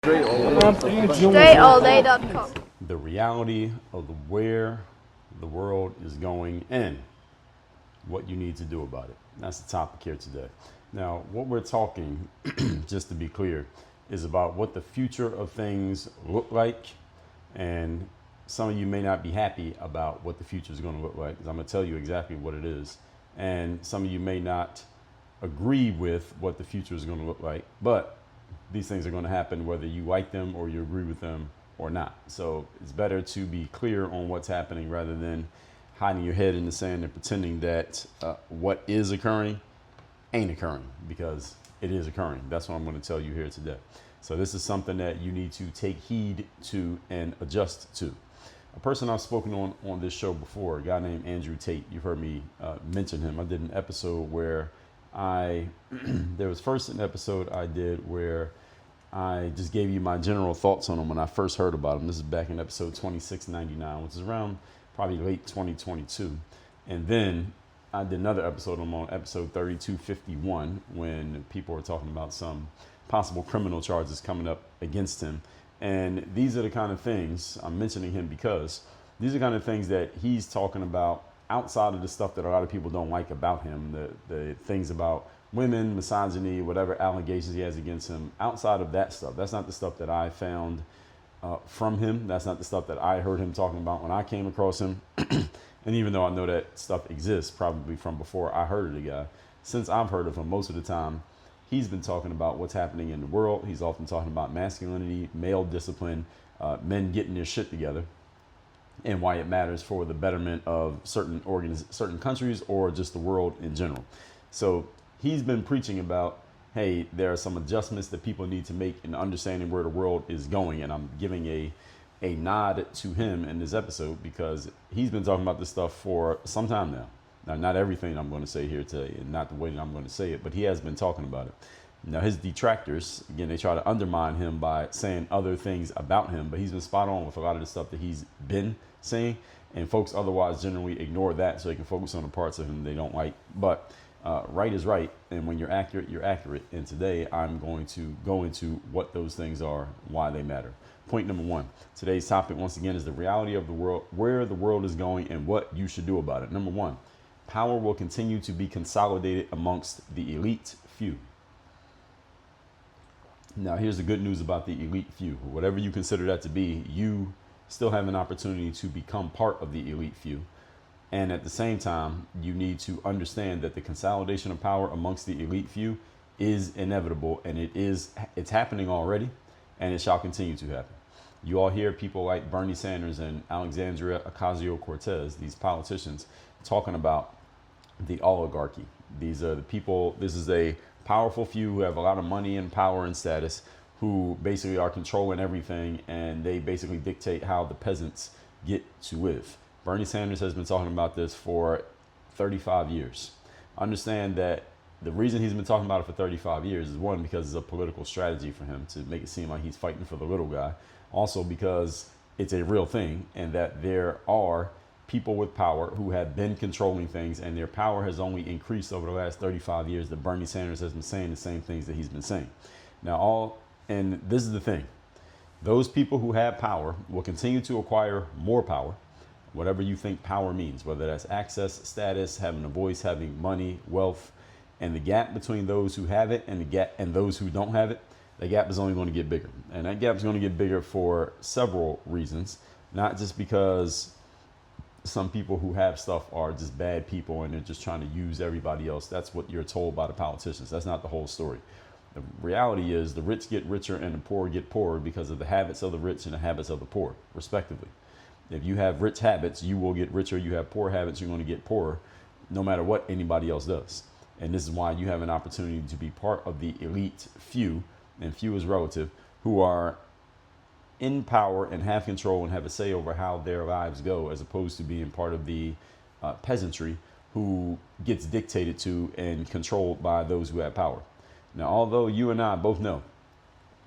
StraightallDay.com. The reality of where the world is going and what you need to do about it. That's the topic here today. Now, what we're talking, just to be clear, is about what the future of things look like. And some of you may not be happy about what the future is going to look like, because I'm going to tell you exactly what it is. And some of you may not agree with what the future is going to look like, but these things are going to happen whether you like them or you agree with them or not. So it's better to be clear on what's happening rather than hiding your head in the sand and pretending that what is occurring ain't occurring, because it is occurring. That's what I'm going to tell you here today. So this is something that you need to take heed to and adjust to. A person I've spoken on this show before, a guy named Andrew Tate. You've heard me mention him. I did an episode where there was first an episode I did where I just gave you my general thoughts on him when I first heard about him. This is back in episode 2699, which is around probably late 2022. And then I did another episode on episode 3251 when people were talking about some possible criminal charges coming up against him. And these are the kind of things I'm mentioning him because these are the kind of things that he's talking about outside of the stuff that a lot of people don't like about him, the things about women, misogyny, whatever allegations he has against him. Outside of that stuff, that's not the stuff that I found from him. That's not the stuff that I heard him talking about when I came across him. And even though I know that stuff exists probably from before I heard of the guy, since I've heard of him most of the time, he's been talking about what's happening in the world. He's often talking about masculinity, male discipline, men getting their shit together, and why it matters for the betterment of certain countries or just the world in general. So he's been preaching about, hey, there are some adjustments that people need to make in understanding where the world is going. And I'm giving a nod to him in this episode because he's been talking about this stuff for some time now. Now, not everything I'm going to say here today and not the way that I'm going to say it, but he has been talking about it. Now, his detractors, again, they try to undermine him by saying other things about him, but he's been spot on with a lot of the stuff that he's been saying. And folks otherwise generally ignore that so they can focus on the parts of him they don't like. But right is right. And when you're accurate, you're accurate. And today I'm going to go into what those things are, why they matter. Point number one, today's topic, once again, is the reality of the world, where the world is going and what you should do about it. Number one, power will continue to be consolidated amongst the elite few. Now, here's the good news about the elite few. Whatever you consider that to be, you still have an opportunity to become part of the elite few. And at the same time, you need to understand that the consolidation of power amongst the elite few is inevitable, and it's happening already, and it shall continue to happen. You all hear people like Bernie Sanders and Alexandria Ocasio-Cortez, these politicians, talking about the oligarchy. These are the people, this is a powerful few who have a lot of money and power and status, who basically are controlling everything, and they basically dictate how the peasants get to live. Bernie Sanders has been talking about this for 35 years. Understand that the reason he's been talking about it for 35 years is, one, because it's a political strategy for him to make it seem like he's fighting for the little guy. Also because it's a real thing, and that there are people with power who have been controlling things, and their power has only increased over the last 35 years that Bernie Sanders has been saying the same things that he's been saying. And this is the thing. Those people who have power will continue to acquire more power, whatever you think power means, whether that's access, status, having a voice, having money, wealth, and the gap between those who have it and those who don't have it, the gap is only going to get bigger. And that gap is going to get bigger for several reasons, not just because some people who have stuff are just bad people and they're just trying to use everybody else. That's what you're told by the politicians. That's not the whole story. The reality is the rich get richer and the poor get poorer because of the habits of the rich and the habits of the poor, respectively. If you have rich habits, you will get richer. You have poor habits, you're going to get poorer, no matter what anybody else does. And this is why you have an opportunity to be part of the elite few, and few is relative, who are in power and have control and have a say over how their lives go, as opposed to being part of the peasantry who gets dictated to and controlled by those who have power. Now, although you and I both know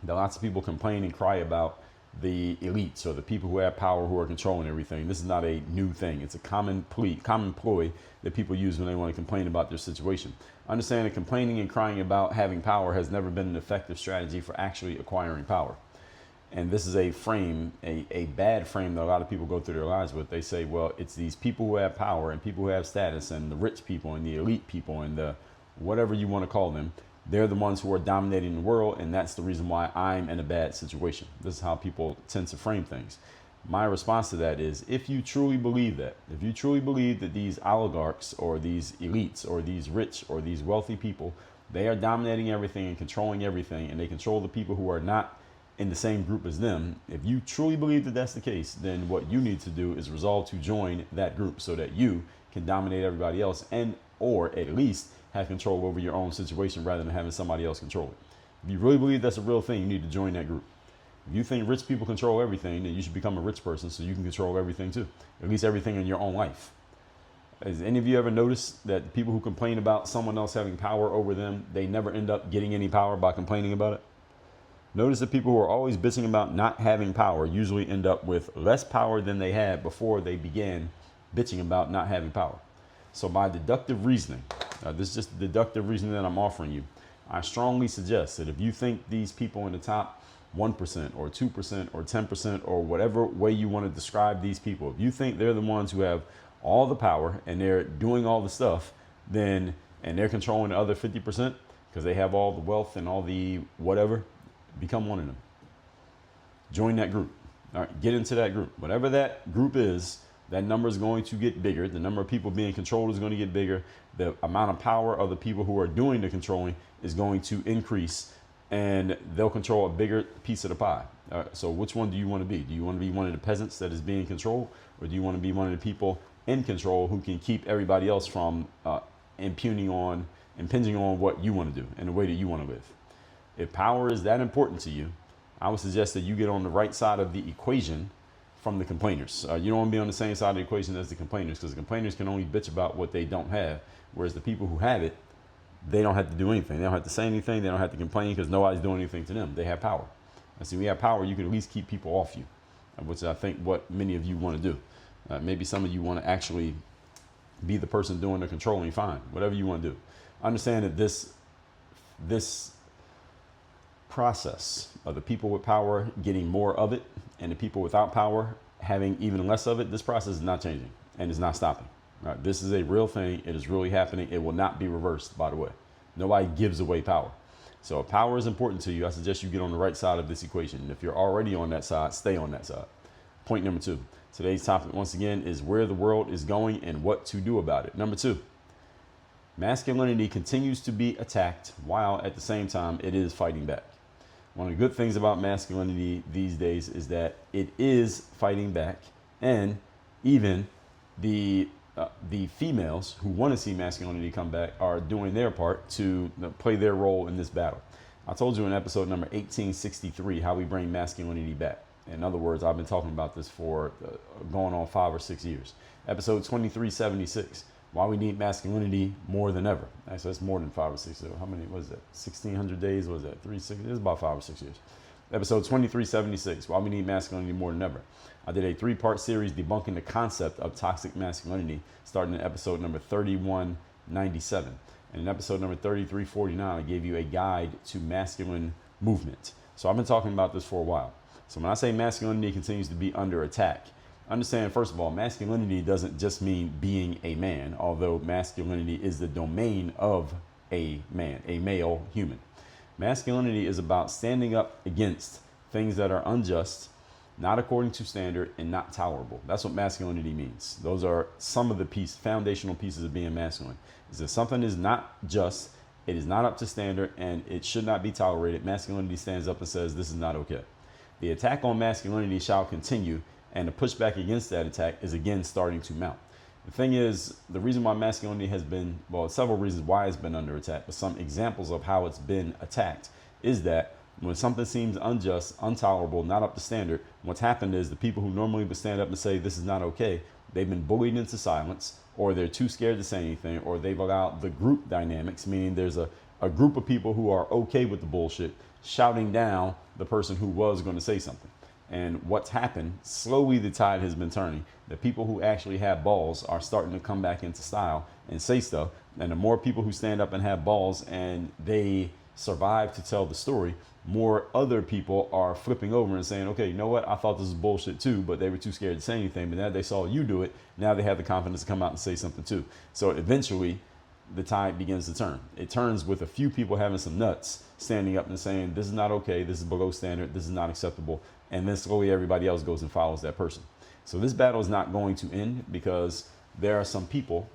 that lots of people complain and cry about the elites or the people who have power who are controlling everything, this is not a new thing. It's a common ploy that people use when they want to complain about their situation. Understand that complaining and crying about having power has never been an effective strategy for actually acquiring power. And this is a frame, a bad frame that a lot of people go through their lives with. They say, well, it's these people who have power and people who have status and the rich people and the elite people and the whatever you want to call them. They're the ones who are dominating the world, and that's the reason why I'm in a bad situation. This is how people tend to frame things. My response to that is, if you truly believe that, if you truly believe that these oligarchs or these elites or these rich or these wealthy people, they are dominating everything and controlling everything, and they control the people who are not in the same group as them, if you truly believe that that's the case, then what you need to do is resolve to join that group so that you can dominate everybody else and or at least have control over your own situation rather than having somebody else control it. If you really believe that's a real thing, you need to join that group. If you think rich people control everything, then you should become a rich person so you can control everything too, at least everything in your own life. Has any of you ever noticed that the people who complain about someone else having power over them, they never end up getting any power by complaining about it? Notice that people who are always bitching about not having power usually end up with less power than they had before they began bitching about not having power. So by deductive reasoning, this is just deductive reasoning that I'm offering you. I strongly suggest that if you think these people in the top 1% or 2% or 10% or whatever way you want to describe these people, if you think they're the ones who have all the power and they're doing all the stuff, then and they're controlling the other 50% because they have all the wealth and all the whatever, become one of them. Join that group. All right, get into that group. Whatever that group is, that number is going to get bigger. The number of people being controlled is going to get bigger. The amount of power of the people who are doing the controlling is going to increase, and they'll control a bigger piece of the pie. So which one do you want to be? Do you want to be one of the peasants that is being controlled, or do you want to be one of the people in control who can keep everybody else from impinging on what you want to do and the way that you want to live? If power is that important to you, I would suggest that you get on the right side of the equation from the complainers. You don't want to be on the same side of the equation as the complainers, because the complainers can only bitch about what they don't have, whereas the people who have it, they don't have to do anything. They don't have to say anything. They don't have to complain because nobody's doing anything to them. They have power. And so when you have power, you can at least keep people off you, which I think what many of you want to do. Maybe some of you want to actually be the person doing the controlling. Fine, whatever you want to do. Understand that this process of the people with power getting more of it and the people without power having even less of it, this process is not changing and is not stopping. Right? This is a real thing. It is really happening. It will not be reversed, by the way. Nobody gives away power. So if power is important to you, I suggest you get on the right side of this equation. And if you're already on that side, stay on that side. Point number 2. Today's topic, once again, is where the world is going and what to do about it. Number 2, masculinity continues to be attacked while at the same time it is fighting back. One of the good things about masculinity these days is that it is fighting back, and even the females who want to see masculinity come back are doing their part to play their role in this battle. I told you in episode number 1863 how we bring masculinity back. In other words, I've been talking about this for going on 5 or 6 years. Episode 2376, why we need masculinity more than ever. Actually, that's more than 5 or 6 years. How many was that? 1600 days? Was that 360? It was about 5 or 6 years. Episode 2376, why we need masculinity more than ever. I did a 3-part series debunking the concept of toxic masculinity, starting in episode number 3197. And in episode number 3349, I gave you a guide to masculine movement. So I've been talking about this for a while. So when I say masculinity continues to be under attack, understand, first of all, masculinity doesn't just mean being a man, although masculinity is the domain of a man, a male human. Masculinity is about standing up against things that are unjust, not according to standard, and not tolerable. That's what masculinity means. Those are some of the foundational pieces of being masculine. Is that something is not just, it is not up to standard, and it should not be tolerated. Masculinity stands up and says, this is not okay. The attack on masculinity shall continue, and the pushback against that attack is again starting to mount. The thing is, the reason why masculinity has been, well, several reasons why it's been under attack, but some examples of how it's been attacked is that when something seems unjust, intolerable, not up to standard, what's happened is the people who normally would stand up and say this is not okay, they've been bullied into silence, or they're too scared to say anything, or they've allowed the group dynamics, meaning there's a group of people who are okay with the bullshit, shouting down the person who was going to say something. And what's happened, slowly the tide has been turning. The people who actually have balls are starting to come back into style and say stuff. And the more people who stand up and have balls and they survive to tell the story, more other people are flipping over and saying, okay, you know what? I thought this was bullshit too, but they were too scared to say anything. But now they saw you do it. Now they have the confidence to come out and say something too. So eventually the tide begins to turn. It turns with a few people having some nuts standing up and saying, this is not okay. This is below standard. This is not acceptable. And then slowly everybody else goes and follows that person. So this battle is not going to end because there are some people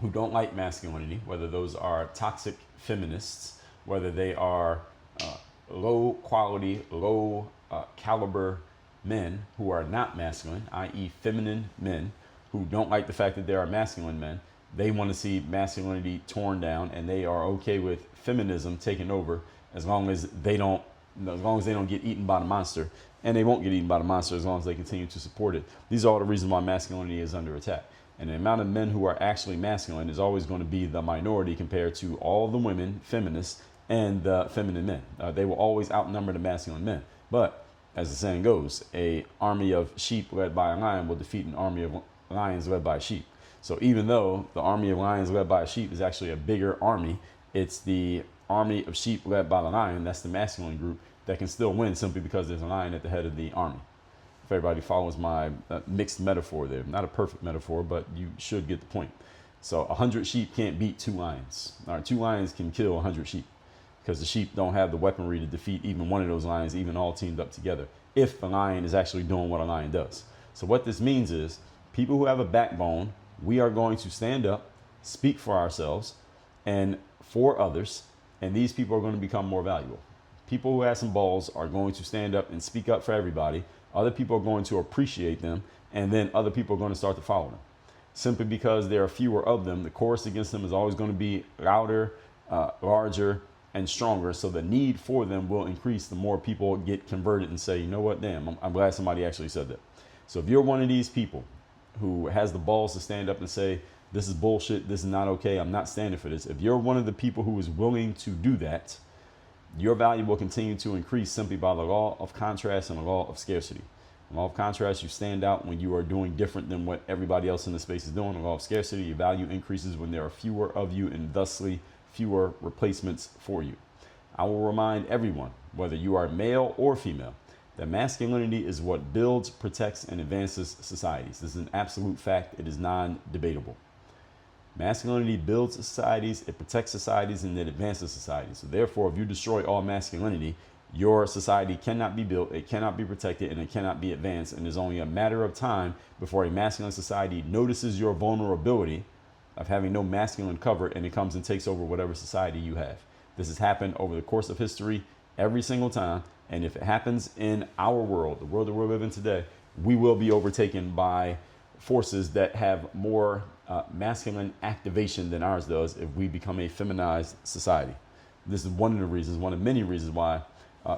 who don't like masculinity, whether those are toxic feminists, whether they are low quality, low caliber men who are not masculine, i.e. feminine men who don't like the fact that there are masculine men. They want to see masculinity torn down, and they are okay with feminism taking over as long as they don't get eaten by the monster. And they won't get eaten by the monster as long as they continue to support it. These are all the reasons why masculinity is under attack. And the amount of men who are actually masculine is always going to be the minority compared to all the women, feminists, and the feminine men. They will always outnumber the masculine men. But as the saying goes, an army of sheep led by a lion will defeat an army of lions led by sheep. So even though the army of lions led by a sheep is actually a bigger army, it's the army of sheep led by the lion, that's the masculine group, that can still win simply because there's a lion at the head of the army. If everybody follows my mixed metaphor there, not a perfect metaphor, but you should get the point. So 100 sheep can't beat 2 lions. All right, 2 lions can kill 100 sheep because the sheep don't have the weaponry to defeat even one of those lions, even all teamed up together, if the lion is actually doing what a lion does. So what this means is people who have a backbone, we are going to stand up, speak for ourselves and for others, and these people are going to become more valuable. People who have some balls are going to stand up and speak up for everybody. Other people are going to appreciate them, and then other people are going to start to follow them. Simply because there are fewer of them, the chorus against them is always going to be louder, larger, and stronger. So the need for them will increase the more people get converted and say, you know what, damn, I'm glad somebody actually said that. So if you're one of these people who has the balls to stand up and say, this is bullshit, this is not okay, I'm not standing for this. If you're one of the people who is willing to do that, your value will continue to increase simply by the law of contrast and the law of scarcity. The law of contrast, you stand out when you are doing different than what everybody else in the space is doing. The law of scarcity, your value increases when there are fewer of you and thusly fewer replacements for you. I will remind everyone, whether you are male or female, that masculinity is what builds, protects, and advances societies. This is an absolute fact. It is non-debatable. Masculinity builds societies, it protects societies, and it advances societies. So therefore, if you destroy all masculinity, your society cannot be built, it cannot be protected, and it cannot be advanced. And there's only a matter of time before a masculine society notices your vulnerability of having no masculine cover, and it comes and takes over whatever society you have. This has happened over the course of history every single time. And if it happens in our world, the world that we're living today, we will be overtaken by forces that have more masculine activation than ours does if we become a feminized society. This is one of the reasons, one of many reasons why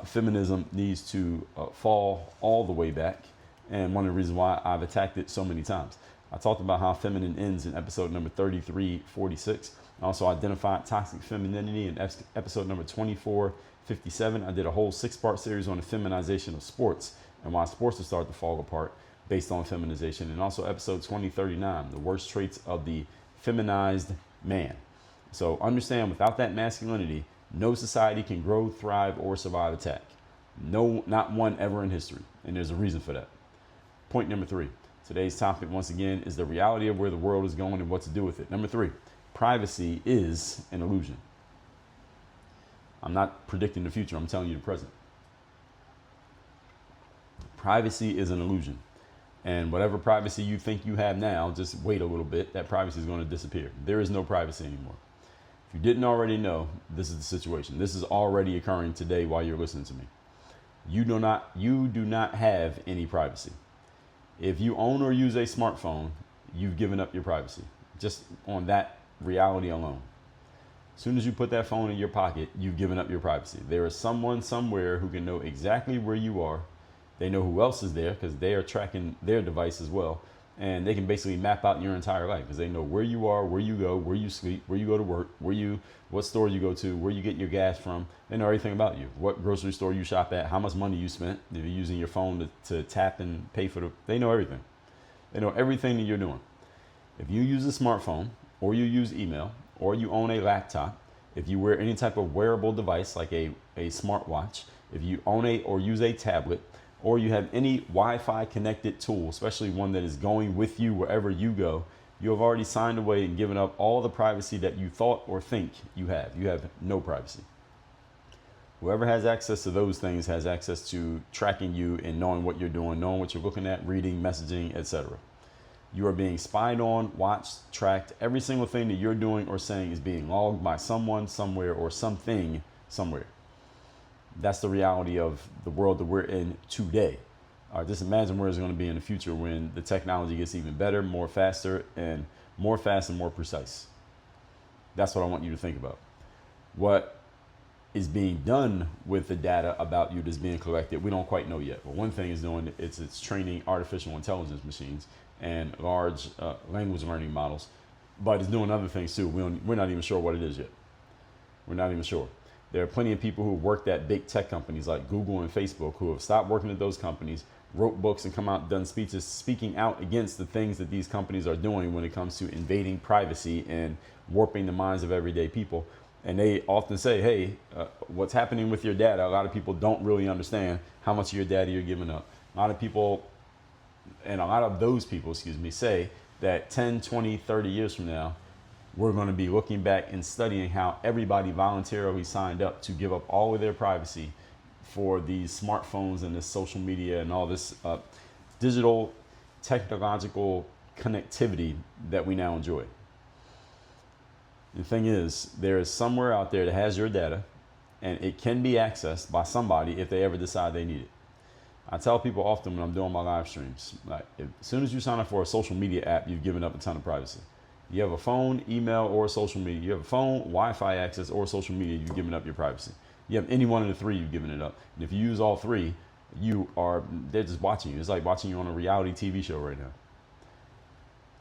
feminism needs to fall all the way back, and one of the reasons why I've attacked it so many times. I talked about how feminine ends in episode number 3346. I also identified toxic femininity in episode number 2457. I did a whole 6-part series on the feminization of sports and why sports are starting to fall apart based on feminization. And also episode 2039, the worst traits of the feminized man. So understand, without that masculinity, no society can grow, thrive, or survive attack. No, not one ever in history. And there's a reason for that. Point number 3. Today's topic, once again, is the reality of where the world is going and what to do with it. Number 3, privacy is an illusion. I'm not predicting the future. I'm telling you the present. Privacy is an illusion. And whatever privacy you think you have now, just wait a little bit. That privacy is going to disappear. There is no privacy anymore. If you didn't already know, this is the situation. This is already occurring today while you're listening to me. You do not have any privacy. If you own or use a smartphone, you've given up your privacy. Just on that reality alone. As soon as you put that phone in your pocket, you've given up your privacy. There is someone somewhere who can know exactly where you are. They know who else is there because they are tracking their device as well. And they can basically map out your entire life because they know where you are, where you go, where you sleep, where you go to work, what store you go to, where you get your gas from. They know everything about you, what grocery store you shop at, how much money you spent, if you're using your phone to tap and pay for they know everything. They know everything that you're doing. If you use a smartphone or you use email or you own a laptop, If you wear any type of wearable device like a smartwatch, if you own a or use a tablet, or you have any Wi-Fi connected tool, especially one that is going with you wherever you go, you have already signed away and given up all the privacy that you thought or think you have. You have no privacy. Whoever has access to those things has access to tracking you and knowing what you're doing, knowing what you're looking at, reading, messaging, etc. You are being spied on, watched, tracked. Every single thing that you're doing or saying is being logged by someone, somewhere, or something, somewhere. That's the reality of the world that we're in today. Just imagine where it's going to be in the future when the technology gets even better, more faster, and more fast and more precise. That's what I want you to think about. What is being done with the data about you that's being collected, we don't quite know yet. But one thing is doing, it's training artificial intelligence machines and large language learning models. But it's doing other things too. We're not even sure what it is yet. We're not even sure. There are plenty of people who worked at big tech companies like Google and Facebook who have stopped working at those companies, wrote books and come out and done speeches speaking out against the things that these companies are doing when it comes to invading privacy and warping the minds of everyday people. And they often say, hey, what's happening with your data? A lot of people don't really understand how much of your data you're giving up. A lot of people, and a lot of those people, say that 10, 20, 30 years from now, we're going to be looking back and studying how everybody voluntarily signed up to give up all of their privacy for these smartphones and this social media and all this digital technological connectivity that we now enjoy. The thing is, there is somewhere out there that has your data, and it can be accessed by somebody if they ever decide they need it. I tell people often when I'm doing my live streams, like as soon as you sign up for a social media app, you've given up a ton of privacy. You have a phone, email, or social media. You have a phone, Wi-Fi access, or social media, you've given up your privacy. You have any one of the three, you've given it up. And if you use all three, they're just watching you. It's like watching you on a reality TV show right now.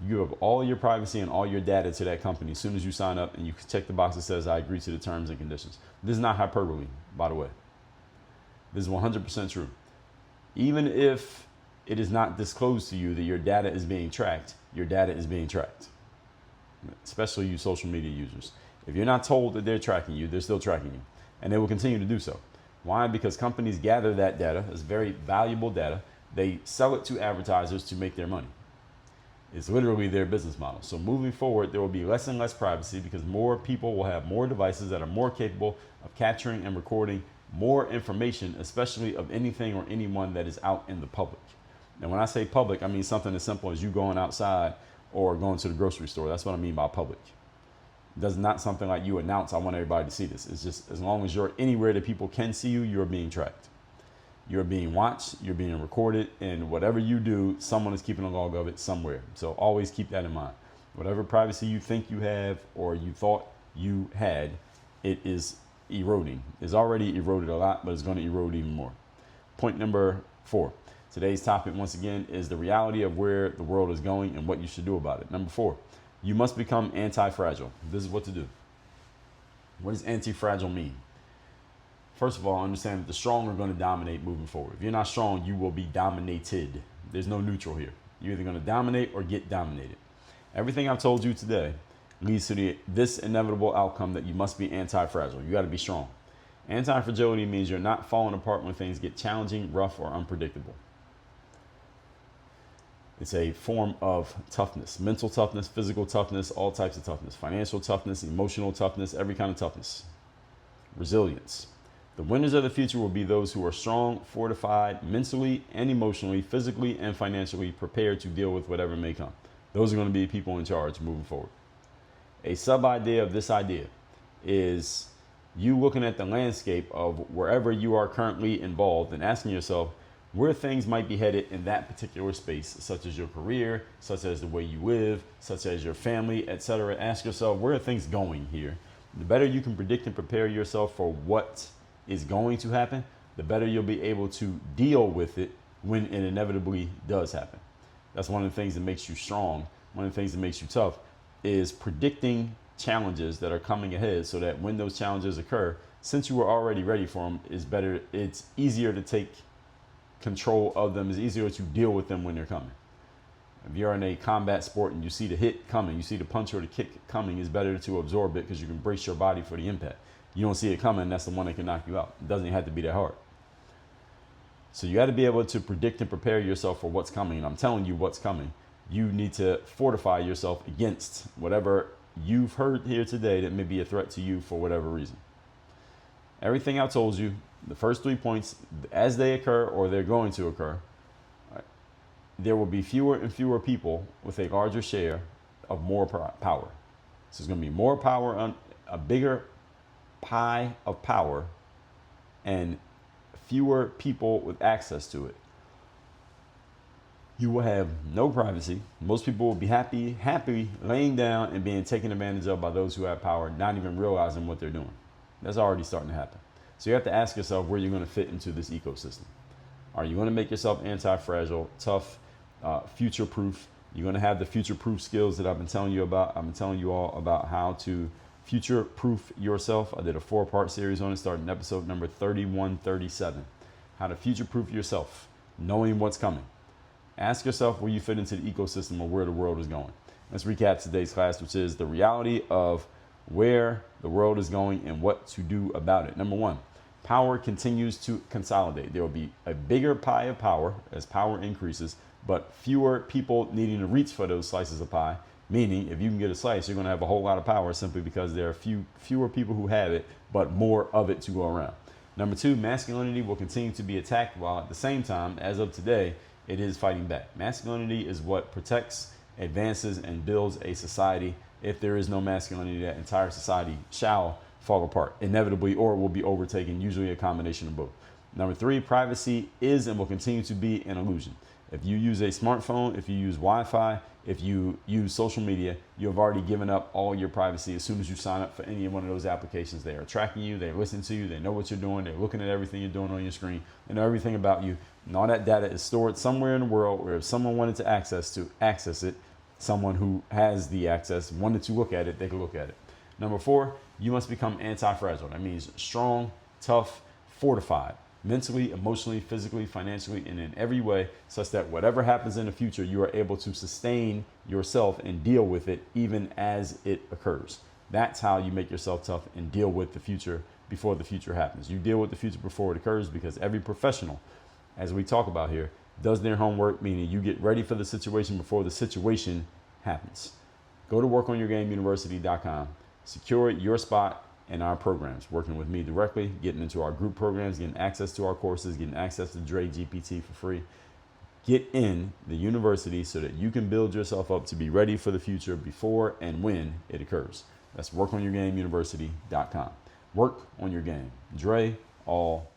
You have all your privacy and all your data to that company as soon as you sign up, and you check the box that says, I agree to the terms and conditions. This is not hyperbole, by the way. This is 100% true. Even if it is not disclosed to you that your data is being tracked, your data is being tracked. Especially you social media users. If you're not told that they're tracking you, they're still tracking you. And they will continue to do so. Why? Because companies gather that data. It's very valuable data. They sell it to advertisers to make their money. It's literally their business model. So moving forward, there will be less and less privacy because more people will have more devices that are more capable of capturing and recording more information, especially of anything or anyone that is out in the public. And when I say public, I mean something as simple as you going outside or going to the grocery store. That's what I mean by public. That's not something like you announce, I want everybody to see this. It's just as long as you're anywhere that people can see you, you're being tracked. You're being watched, you're being recorded, and whatever you do, someone is keeping a log of it somewhere. So always keep that in mind. Whatever privacy you think you have or you thought you had, it is eroding. It's already eroded a lot, but it's going to erode even more. Point number 4. Today's topic, once again, is the reality of where the world is going and what you should do about it. Number 4, you must become anti-fragile. This is what to do. What does anti-fragile mean? First of all, understand that the strong are going to dominate moving forward. If you're not strong, you will be dominated. There's no neutral here. You're either going to dominate or get dominated. Everything I've told you today leads to this inevitable outcome that you must be anti-fragile. You got to be strong. Anti-fragility means you're not falling apart when things get challenging, rough, or unpredictable. It's a form of toughness, mental toughness, physical toughness, all types of toughness, financial toughness, emotional toughness, every kind of toughness. Resilience. The winners of the future will be those who are strong, fortified, mentally and emotionally, physically and financially prepared to deal with whatever may come. Those are going to be people in charge moving forward. A sub-idea of this idea is you looking at the landscape of wherever you are currently involved and asking yourself where things might be headed in that particular space, such as your career, such as the way you live, such as your family, etc. Ask yourself, where are things going here? The better you can predict and prepare yourself for what is going to happen, the better you'll be able to deal with it when it inevitably does happen. That's one of the things that makes you strong. One of the things that makes you tough is predicting challenges that are coming ahead so that when those challenges occur, since you were already ready for them, it's easier to take control of them. It's easier to deal with them when they're coming. If you're in a combat sport and you see the hit coming, you see the punch or the kick coming, it's better to absorb it because you can brace your body for the impact. You don't see it coming, that's the one that can knock you out. It doesn't have to be that hard. So you got to be able to predict and prepare yourself for what's coming. And I'm telling you what's coming. You need to fortify yourself against whatever you've heard here today that may be a threat to you for whatever reason. Everything I told you, the first 3 points, as they occur or they're going to occur, there will be fewer and fewer people with a larger share of more power. So there's going to be more power, on a bigger pie of power, and fewer people with access to it. You will have no privacy. Most people will be happy laying down and being taken advantage of by those who have power, not even realizing what they're doing. That's already starting to happen. So you have to ask yourself where you're going to fit into this ecosystem. Are you going to make yourself anti-fragile, tough, future-proof? You're going to have the future-proof skills that I've been telling you about. I've been telling you all about how to future-proof yourself. I did a 4-part series on it, starting episode number 3137. How to future-proof yourself, knowing what's coming. Ask yourself where you fit into the ecosystem of where the world is going. Let's recap today's class, which is the reality of where the world is going and what to do about it. Number 1, power continues to consolidate. There will be a bigger pie of power as power increases, but fewer people needing to reach for those slices of pie. Meaning, if you can get a slice, you're going to have a whole lot of power simply because there are fewer people who have it, but more of it to go around. Number 2, masculinity will continue to be attacked while at the same time, as of today, it is fighting back. Masculinity is what protects, advances, and builds a society. If there is no masculinity, that entire society shall fall apart inevitably, or will be overtaken, usually a combination of both. Number 3, privacy is and will continue to be an illusion. If you use a smartphone, if you use Wi-Fi, if you use social media, you have already given up all your privacy. As soon as you sign up for any one of those applications, they are tracking you, they listen to you, they know what you're doing, they're looking at everything you're doing on your screen, they know everything about you. And all that data is stored somewhere in the world where if someone wanted to access it, someone who has the access wanted to look at it, they could look at it. Number 4, you must become anti-fragile. That means strong, tough, fortified, mentally, emotionally, physically, financially, and in every way, such that whatever happens in the future, you are able to sustain yourself and deal with it even as it occurs. That's how you make yourself tough and deal with the future before the future happens. You deal with the future before it occurs because every professional, as we talk about here, does their homework, meaning you get ready for the situation before the situation happens. Go to workonyourgameuniversity.com, secure your spot in our programs, working with me directly, getting into our group programs, getting access to our courses, getting access to DreGPT for free. Get in the university so that you can build yourself up to be ready for the future before and when it occurs. That's workonyourgameuniversity.com. Work on your game. Dre all